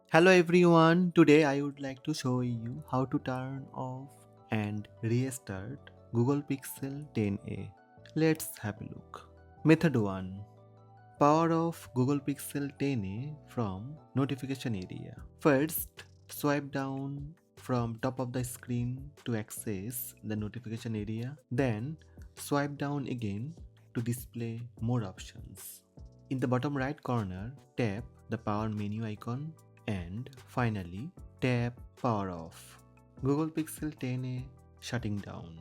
Hello everyone, today I would like to show you how to turn off and restart Google Pixel 10a. Let's have a look. Method 1. Power off Google Pixel 10a from notification area. First, swipe down from top of the screen to access the notification area. Then, swipe down again to display more options. In the bottom right corner, tap the power menu icon and finally tap power off. Google Pixel 10a shutting down.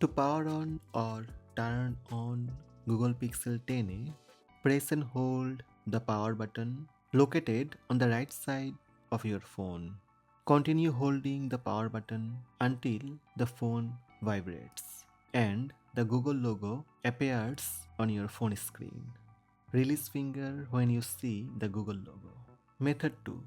To power on or turn on Google Pixel 10a, press and hold the power button located on the right side of your phone. Continue holding the power button until the phone vibrates and the Google logo appears on your phone screen. Release finger when you see the Google logo. Method 2.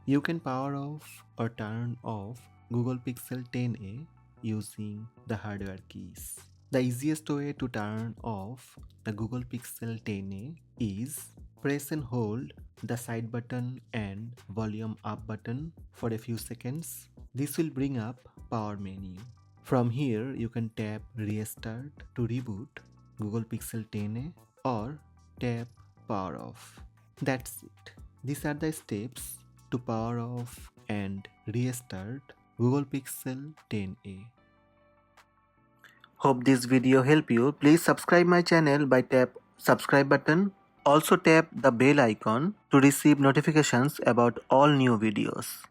You can power off or turn off Google Pixel 10a using the hardware keys. The easiest way to turn off the Google Pixel 10a is press and hold the side button and volume up button for a few seconds. This will bring up power menu. From here you can tap restart to reboot Google Pixel 10a or tap power off. That's it. These are the steps to power off and restart Google Pixel 10a. Hope this video help you. Please subscribe my channel by tap subscribe button. Also tap the bell icon to receive notifications about all new videos.